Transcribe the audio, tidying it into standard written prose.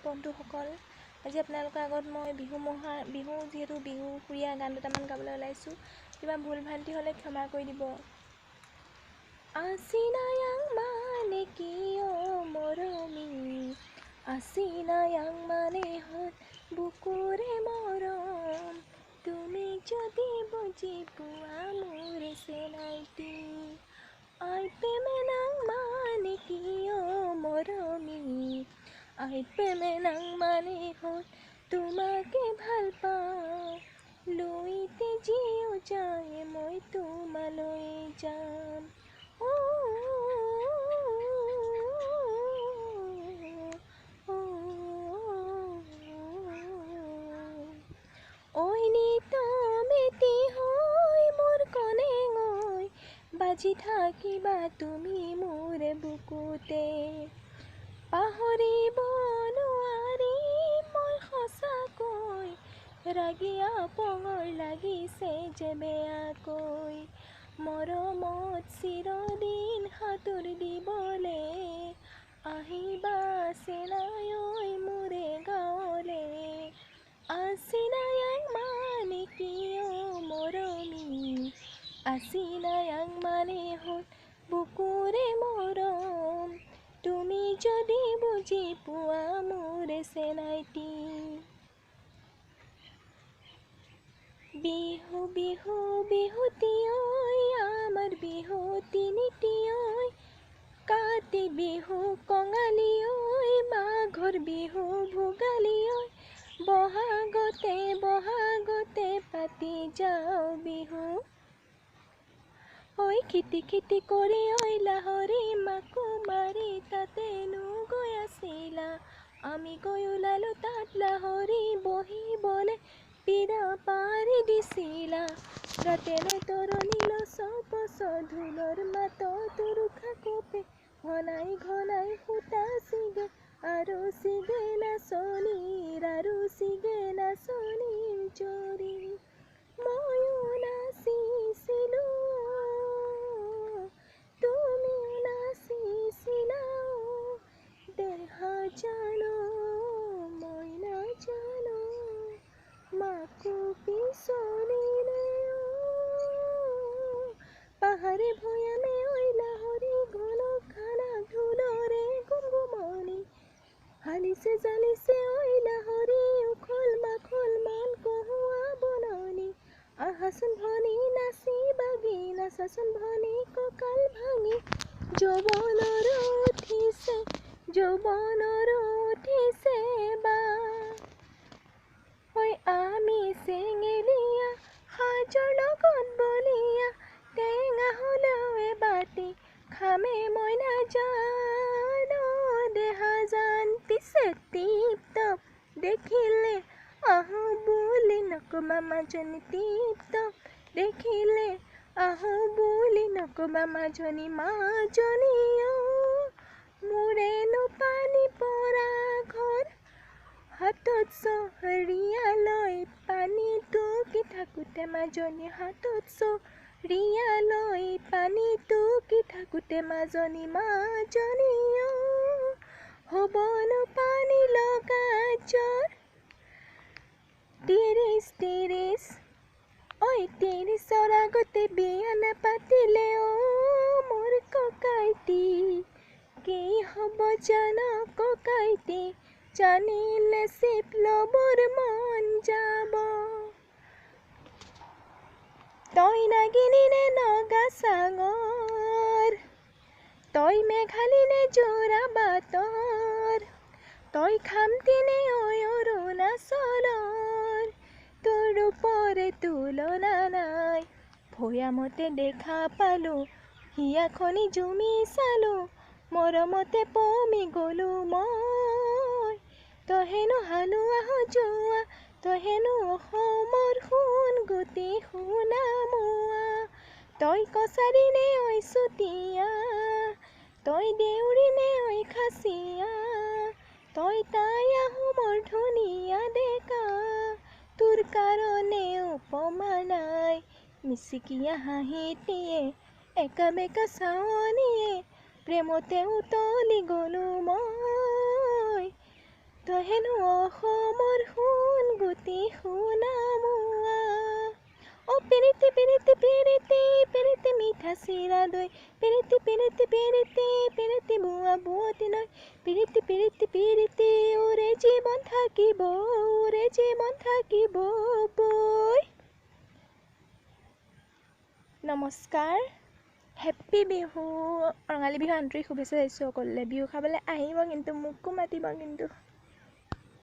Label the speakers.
Speaker 1: বন্ধুসকল, আজি আপোনালোকৰ আগত মই বিহু যিহেতু বিহুসুৰীয়া গান দুটামান গাবলৈ ওলাইছোঁ। কিবা ভুল ভ্ৰান্তি হ'লে ক্ষমা কৰি দিব। আছিনায়াং মানে কি অ' মৰমী, আছিনায়াং মানে হ'ল বুকুৰে মৰম, তুমি যদি বুজি পোৱা মোৰ চেনাইটি। আই প্ৰেমেনাং মানে কি অ' মৰমী, আই প্ৰেমেনাং মানে হ'ল তোমাকে ভাল পাওঁ, লুইতে জিও যায় মই তোমালৈ যাম। ঐ নিতম এটি হৈ মোৰ কণেং ঐ, বাজি থাকিবা তুমি মোৰ বুকুতে, পাহৰিব নোৱাৰি মই সঁচাকৈ, ৰাগিয়া পঙৰ লাগিছে যে বেয়াকৈ, মৰমত চিৰদিন সাঁতোৰ দিবলে, আহিবা চেনাই ঐ মোৰে গাঁৱলে। আছিনায়াং মানে কি অ' মৰমী, আছিনায়াং মানে হ'ল বুকুৰে মৰম, তুমি যদি বুজি পোৱা মোৰ চেনাইটি। বিহু বিহু বিহুতি ঐ আমাৰ বিহু তিনিটি ঐ, কাতি বিহু কঙালী ঐ, মাঘৰ বিহু ভোগালী ঐ, বহাগতে পাতি যাওঁ বিহু। ঐ খিটি খিটি কৰি ঐ লাহৰি মাকো মাৰি, তাতেনো গৈ আছিলা আমি গৈ ওলালো তাত লাহৰি, বহিবলে পীৰা পাৰি দিছিলা, ৰাতেনে তৰণি লচপচ ঢোলৰ মাতত ৰুখা কপে, ঘনাই ঘনাই সূতা ছিগে আৰু ছিগে নাচনীৰ জৰি, ময়ো নাচিছিলো তুমিও নাচিছিলা, দেহা জানো মই নাজানো, মাকো পিছলিলে পাহাৰে ভৈয়ামে ঐ লাহৰি, ঘনক ঘানাক ঢোলৰে গুমগুমনি, হালিছে জালিছে ঐ লাহৰি, উখল মাখল মান কহুৱা বননি, আহাচোন ভনী নাচি বাগি, নাচাচোন ভনী কঁকাল ভাঙি, যৌৱনৰ উঠিছে বা, ঐ আমি চেঙেলীয়া সাজৰ লগত বলিয়া, টেঙা হ'লেও এবাটি খামে মই নাজানো, দেহা জান পিছে টিপটপ, দেখিলে আহো বুলি নকবা মাজনী টিপটপ, দেখিলে আহো বুলি নকবা মাজনী অ', মোৰেনো পানী পৰা ঘৰ, হাতত চহৰীয়া লৈ পানী টুকি থাকোতে মাজনী, হাতত চহৰীয়া লৈ পানী টুকি থাকোতে মাজনী অ', হ'বনো পানী লগা জ্বৰ, ৩০ ঐ ৩০ৰ আগতে বিয়া নাপাতিলে অ' মোৰ ককাইটি, কি হ'ব জানো ককাইটি, জানিলে চিপ ল'বৰ মন যাব, তই নাগিনী নে নগা চাঙৰ, তই মেঘালী নে যোৰা বাটৰ, তই খামটি নে ঐ অৰুণাচলৰ, তোৰ ৰূপৰে তুলনা নাই, ভৈয়ামতে দেখা পালো হিয়াখনি জুমি চালো, মৰমতে পমি গলো মই, তই হেনো হালোৱা সজোৱা, তই হেনো অসমৰ সোণ গুটি সোণামুৱা, তই কছাৰী নে ঐ চুতীয়া, তই দেউৰী নে ঐ খাচীয়া, তই তাই আহোমৰ ধুনীয়া ডেকা, তোৰ কাৰণে উপমা নাই, মিচিকিয়া হাঁহিটিয়ে একা বেকা চাৱনিয়ে, প্ৰেমতে উতলি গলো মই, তই হেনো অসমৰ সোণ গুটি সোণামুৱা পিৰিতি পিৰিতি পিৰিতি পিৰিতি মিঠা চিৰা দৈ পিৰিতি পিৰিতি পিৰিতি পিৰিতি বুৱা বুৱতি নৈ পিৰিতি পিৰিতি পিৰিতি ওৰে জীৱন থাকিব বৈ। নমস্কাৰ, হেপ্পী বিহু, ৰঙালী বিহু আন্তৰিক শুভেচ্ছা দিছোঁ সকলোলৈ। বিহু খাবলৈ আহিব কিন্তু, মোকো মাতিব কিন্তু।